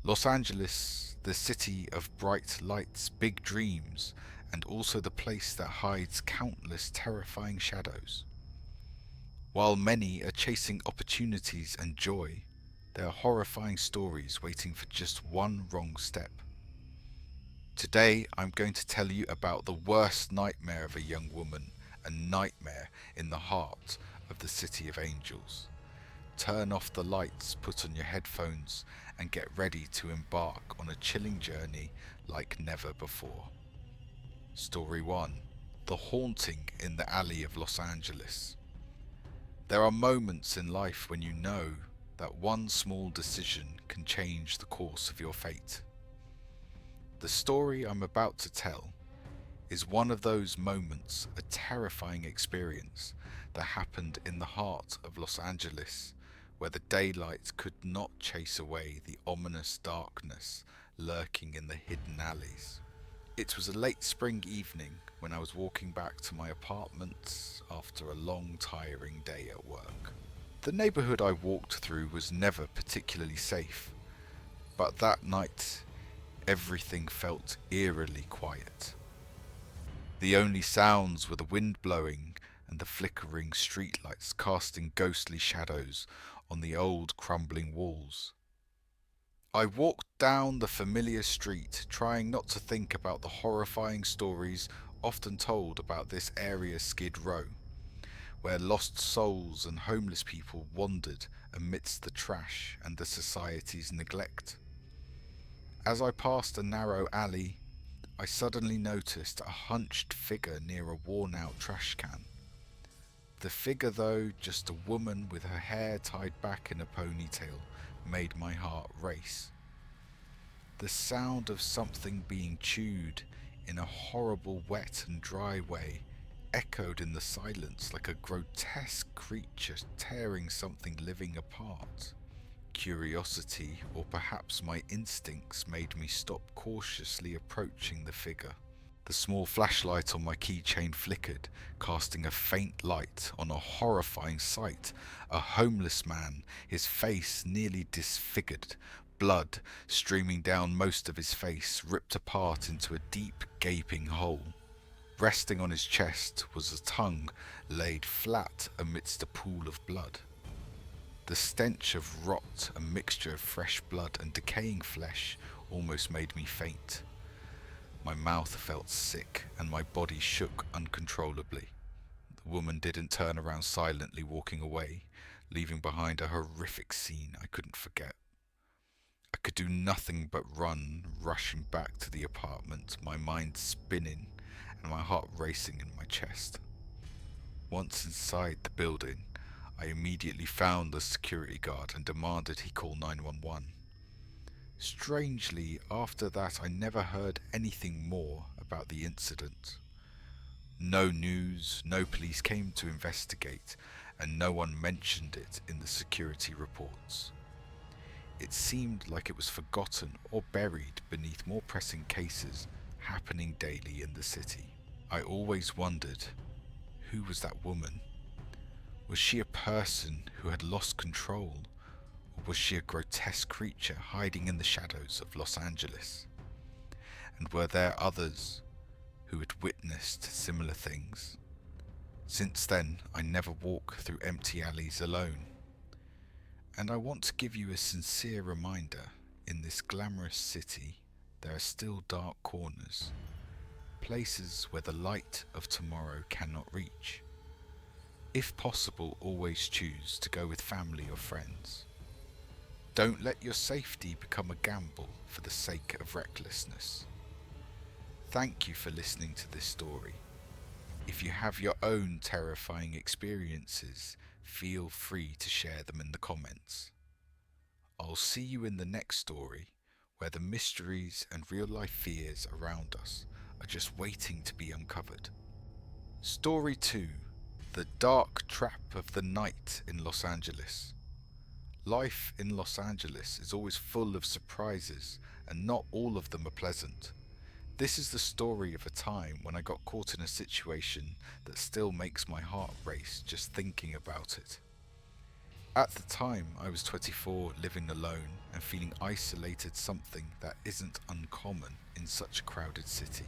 Los Angeles, the city of bright lights, big dreams, and also the place that hides countless terrifying shadows. While many are chasing opportunities and joy, there are horrifying stories waiting for just one wrong step. Today I'm going to tell you about the worst nightmare of a young woman, a nightmare in the heart of the City of Angels. Turn off the lights, put on your headphones, and get ready to embark on a chilling journey like never before. Story 1. The Haunting in the Alley of Los Angeles. There are moments in life when you know that one small decision can change the course of your fate. The story I'm about to tell is one of those moments, a terrifying experience that happened in the heart of Los Angeles, where the daylight could not chase away the ominous darkness lurking in the hidden alleys. It was a late spring evening when I was walking back to my apartment after a long, tiring day at work. The neighborhood I walked through was never particularly safe, but that night everything felt eerily quiet. The only sounds were the wind blowing and the flickering streetlights casting ghostly shadows on the old crumbling walls. I walked down the familiar street, trying not to think about the horrifying stories often told about this area's Skid Row, where lost souls and homeless people wandered amidst the trash and the society's neglect. As I passed a narrow alley, I suddenly noticed a hunched figure near a worn-out trash can. The figure, though just a woman with her hair tied back in a ponytail, made my heart race. The sound of something being chewed in a horrible wet and dry way echoed in the silence like a grotesque creature tearing something living apart. Curiosity, or perhaps my instincts, made me stop cautiously approaching the figure. The small flashlight on my keychain flickered, casting a faint light on a horrifying sight. A homeless man, his face nearly disfigured, blood streaming down most of his face, ripped apart into a deep, gaping hole. Resting on his chest was a tongue laid flat amidst a pool of blood. The stench of rot, a mixture of fresh blood and decaying flesh, almost made me faint. My mouth felt sick and my body shook uncontrollably. The woman didn't turn around silently, walking away, leaving behind a horrific scene I couldn't forget. I could do nothing but run, rushing back to the apartment, my mind spinning and my heart racing in my chest. Once inside the building, I immediately found the security guard and demanded he call 911. Strangely, after that I never heard anything more about the incident. No news, no police came to investigate, and no one mentioned it in the security reports. It seemed like it was forgotten or buried beneath more pressing cases happening daily in the city. I always wondered, who was that woman? Was she a person who had lost control, or was she a grotesque creature hiding in the shadows of Los Angeles? And were there others who had witnessed similar things? Since then, I never walk through empty alleys alone. And I want to give you a sincere reminder, in this glamorous city, there are still dark corners, places where the light of tomorrow cannot reach. If possible, always choose to go with family or friends. Don't let your safety become a gamble for the sake of recklessness. Thank you for listening to this story. If you have your own terrifying experiences, feel free to share them in the comments. I'll see you in the next story, where the mysteries and real-life fears around us are just waiting to be uncovered. Story 2. The Dark Trap of the Night in Los Angeles. Life in Los Angeles is always full of surprises, and not all of them are pleasant. This is the story of a time when I got caught in a situation that still makes my heart race just thinking about it. At the time, I was 24, living alone, and feeling isolated, something that isn't uncommon in such a crowded city.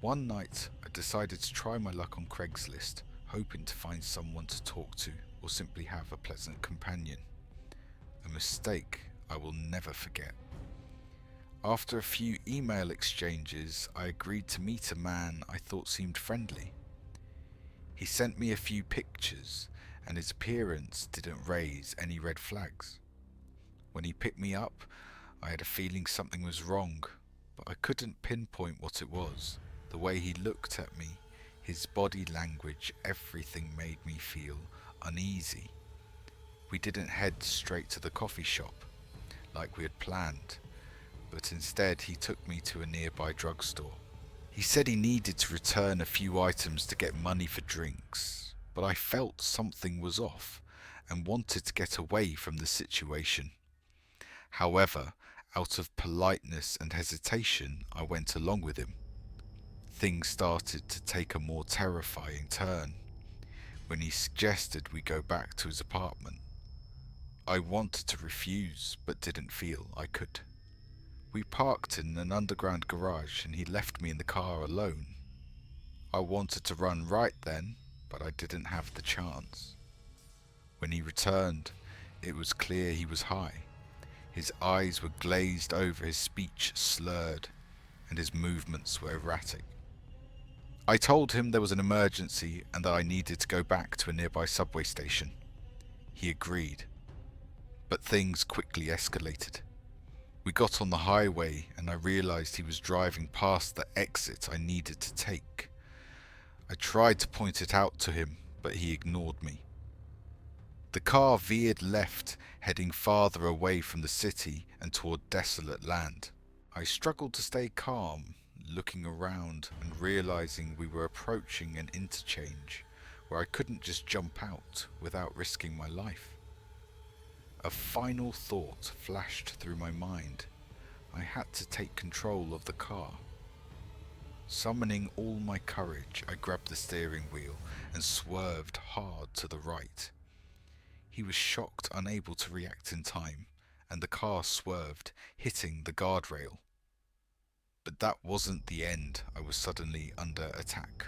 One night, I decided to try my luck on Craigslist, hoping to find someone to talk to or simply have a pleasant companion. A mistake I will never forget. After a few email exchanges, I agreed to meet a man I thought seemed friendly. He sent me a few pictures, and his appearance didn't raise any red flags. When he picked me up, I had a feeling something was wrong, but I couldn't pinpoint what it was. The way he looked at me, his body language, everything made me feel uneasy. We didn't head straight to the coffee shop like we had planned, but instead he took me to a nearby drugstore. He said he needed to return a few items to get money for drinks, but I felt something was off and wanted to get away from the situation. However, out of politeness and hesitation, I went along with him. Things started to take a more terrifying turn when he suggested we go back to his apartment. I wanted to refuse, but didn't feel I could. We parked in an underground garage and he left me in the car alone. I wanted to run right then, but I didn't have the chance. When he returned, it was clear he was high. His eyes were glazed over, his speech slurred, and his movements were erratic. I told him there was an emergency and that I needed to go back to a nearby subway station. He agreed, but things quickly escalated. We got on the highway and I realized he was driving past the exit I needed to take. I tried to point it out to him, but he ignored me. The car veered left, heading farther away from the city and toward desolate land. I struggled to stay calm, looking around and realizing we were approaching an interchange where I couldn't just jump out without risking my life. A final thought flashed through my mind. I had to take control of the car. Summoning all my courage, I grabbed the steering wheel and swerved hard to the right. He was shocked, unable to react in time, and the car swerved, hitting the guardrail. But that wasn't the end. I was suddenly under attack.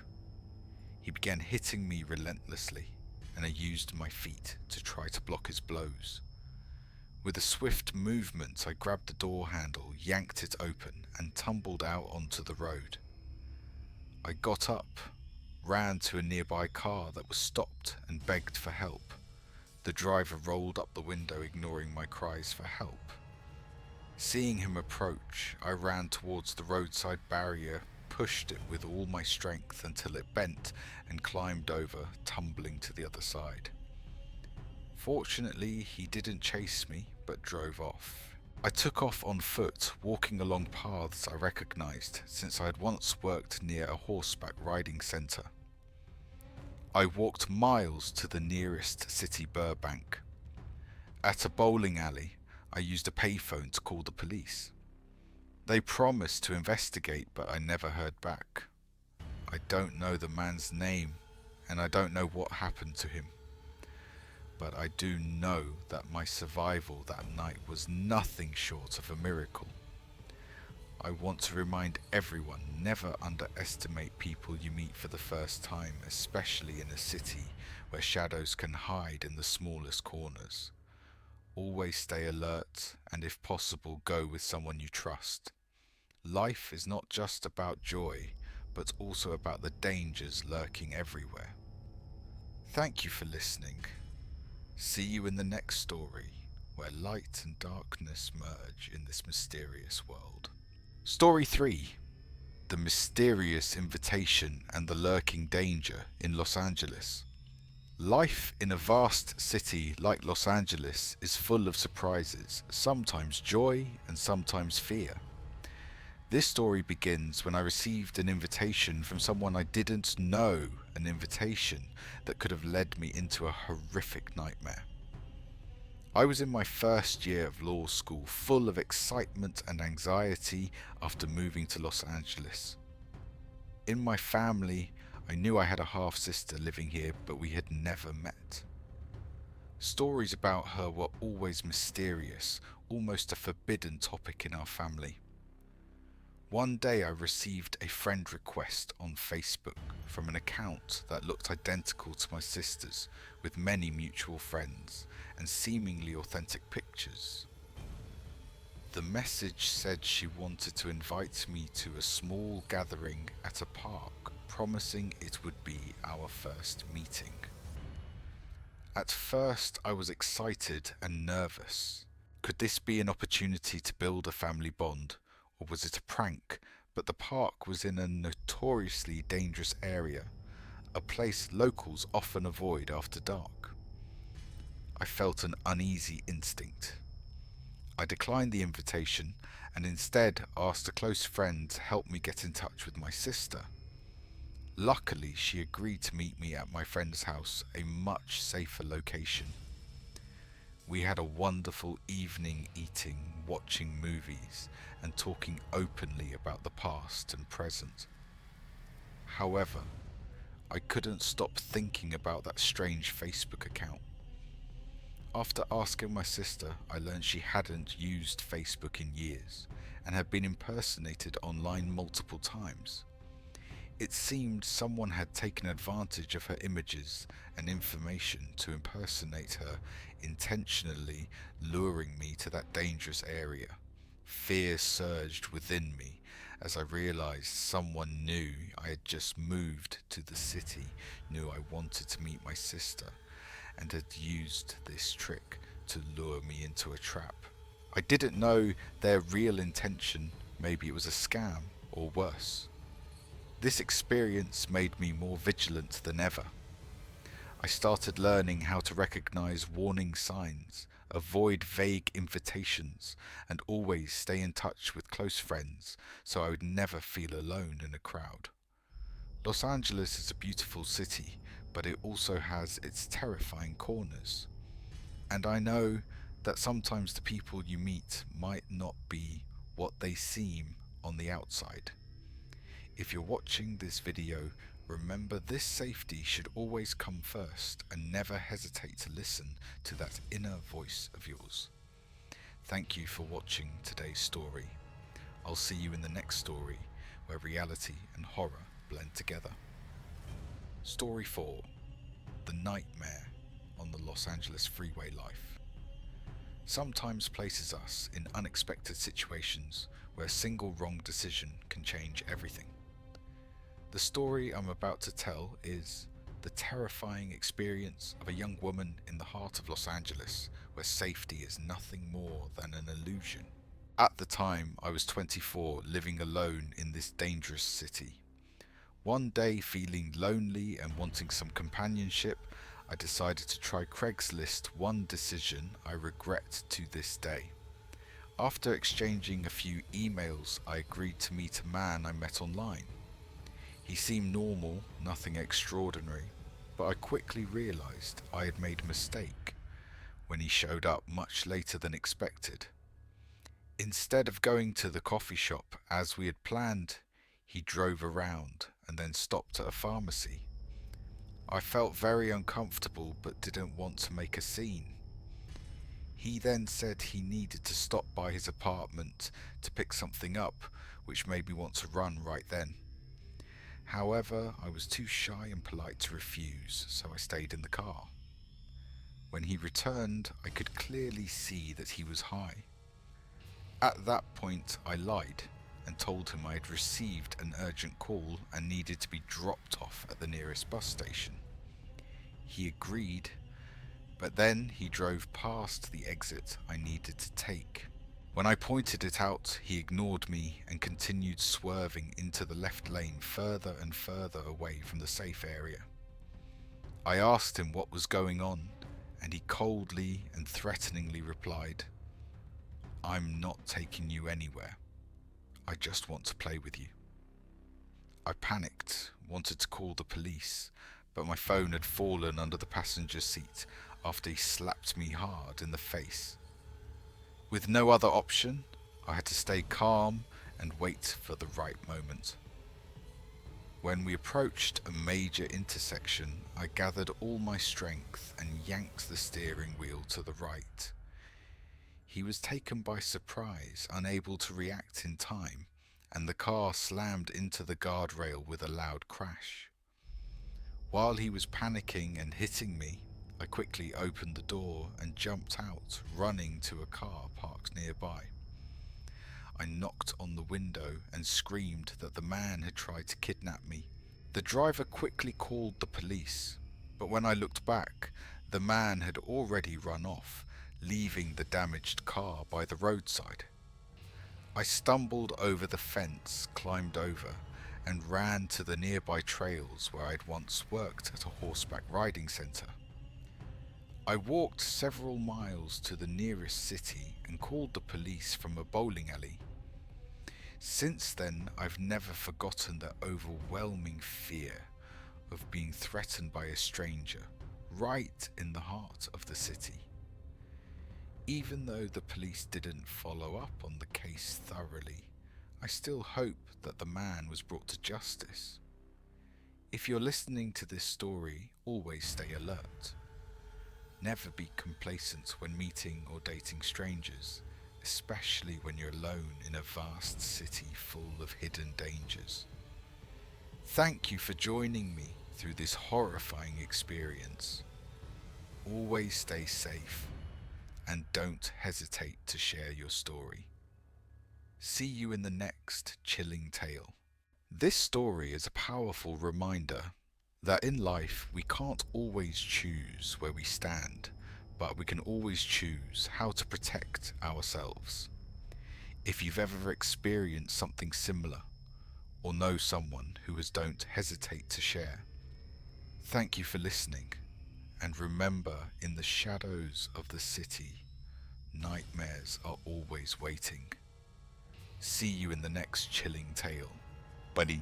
He began hitting me relentlessly, and I used my feet to try to block his blows. With a swift movement, I grabbed the door handle, yanked it open, and tumbled out onto the road. I got up, ran to a nearby car that was stopped, and begged for help. The driver rolled up the window, ignoring my cries for help. Seeing him approach, I ran towards the roadside barrier, pushed it with all my strength until it bent, and climbed over, tumbling to the other side. Fortunately, he didn't chase me, but drove off. I took off on foot, walking along paths I recognized, since I had once worked near a horseback riding center. I walked miles to the nearest city Burbank. At a bowling alley, I used a payphone to call the police. They promised to investigate, but I never heard back. I don't know the man's name, and I don't know what happened to him. But I do know that my survival that night was nothing short of a miracle. I want to remind everyone, never underestimate people you meet for the first time, especially in a city where shadows can hide in the smallest corners. Always stay alert, and if possible, go with someone you trust. Life is not just about joy, but also about the dangers lurking everywhere. Thank you for listening. See you in the next story, where light and darkness merge in this mysterious world. Story 3. The Mysterious Invitation and the Lurking Danger in Los Angeles. Life in a vast city like Los Angeles is full of surprises, sometimes joy and sometimes fear. This story begins when I received an invitation from someone I didn't know, an invitation that could have led me into a horrific nightmare. I was in my first year of law school, full of excitement and anxiety after moving to Los Angeles. In my family, I knew I had a half-sister living here, but we had never met. Stories about her were always mysterious, almost a forbidden topic in our family. One day I received a friend request on Facebook from an account that looked identical to my sister's, with many mutual friends and seemingly authentic pictures. The message said she wanted to invite me to a small gathering at a park, promising it would be our first meeting. At first I was excited and nervous. Could this be an opportunity to build a family bond, or was it a prank? But the park was in a notoriously dangerous area, a place locals often avoid after dark. I felt an uneasy instinct. I declined the invitation and instead asked a close friend to help me get in touch with my sister. Luckily, she agreed to meet me at my friend's house, a much safer location. We had a wonderful evening eating, watching movies, and talking openly about the past and present. However, I couldn't stop thinking about that strange Facebook account. After asking my sister, I learned she hadn't used Facebook in years and had been impersonated online multiple times. It seemed someone had taken advantage of her images and information to impersonate her, intentionally luring me to that dangerous area. Fear surged within me as I realized someone knew I had just moved to the city, knew I wanted to meet my sister, and had used this trick to lure me into a trap. I didn't know their real intention. Maybe it was a scam, or worse. This experience made me more vigilant than ever. I started learning how to recognize warning signs, avoid vague invitations, and always stay in touch with close friends so I would never feel alone in a crowd. Los Angeles is a beautiful city, but it also has its terrifying corners. And I know that sometimes the people you meet might not be what they seem on the outside. If you're watching this video, remember this safety should always come first, and never hesitate to listen to that inner voice of yours. Thank you for watching today's story. I'll see you in the next story, where reality and horror blend together. Story 4. The Nightmare on the Los Angeles Freeway Life. Sometimes places us in unexpected situations where a single wrong decision can change everything. The story I'm about to tell is the terrifying experience of a young woman in the heart of Los Angeles, where safety is nothing more than an illusion. At the time, I was 24, living alone in this dangerous city. One day, feeling lonely and wanting some companionship, I decided to try Craigslist, one decision I regret to this day. After exchanging a few emails, I agreed to meet a man I met online. He seemed normal, nothing extraordinary, but I quickly realized I had made a mistake when he showed up much later than expected. Instead of going to the coffee shop as we had planned, he drove around and then stopped at a pharmacy. I felt very uncomfortable but didn't want to make a scene. He then said he needed to stop by his apartment to pick something up, which made me want to run right then. However, I was too shy and polite to refuse, so I stayed in the car. When he returned, I could clearly see that he was high. At that point, I lied and told him I had received an urgent call and needed to be dropped off at the nearest bus station. He agreed, but then he drove past the exit I needed to take. When I pointed it out, he ignored me and continued swerving into the left lane further and further away from the safe area. I asked him what was going on, and he coldly and threateningly replied, "I'm not taking you anywhere. I just want to play with you." I panicked, wanted to call the police, but my phone had fallen under the passenger seat after he slapped me hard in the face. With no other option, I had to stay calm and wait for the right moment. When we approached a major intersection, I gathered all my strength and yanked the steering wheel to the right. He was taken by surprise, unable to react in time, and the car slammed into the guardrail with a loud crash. While he was panicking and hitting me, I quickly opened the door and jumped out, running to a car parked nearby. I knocked on the window and screamed that the man had tried to kidnap me. The driver quickly called the police, but when I looked back, the man had already run off, leaving the damaged car by the roadside. I stumbled over the fence, climbed over, and ran to the nearby trails where I'd once worked at a horseback riding centre. I walked several miles to the nearest city and called the police from a bowling alley. Since then, I've never forgotten the overwhelming fear of being threatened by a stranger right in the heart of the city. Even though the police didn't follow up on the case thoroughly, I still hope that the man was brought to justice. If you're listening to this story, always stay alert. Never be complacent when meeting or dating strangers, especially when you're alone in a vast city full of hidden dangers. Thank you for joining me through this horrifying experience. Always stay safe and don't hesitate to share your story. See you in the next chilling tale. This story is a powerful reminder that in life we can't always choose where we stand, but we can always choose how to protect ourselves. If you've ever experienced something similar, or know someone who has, don't hesitate to share. Thank you for listening, and remember, in the shadows of the city, nightmares are always waiting. See you in the next chilling tale, buddy.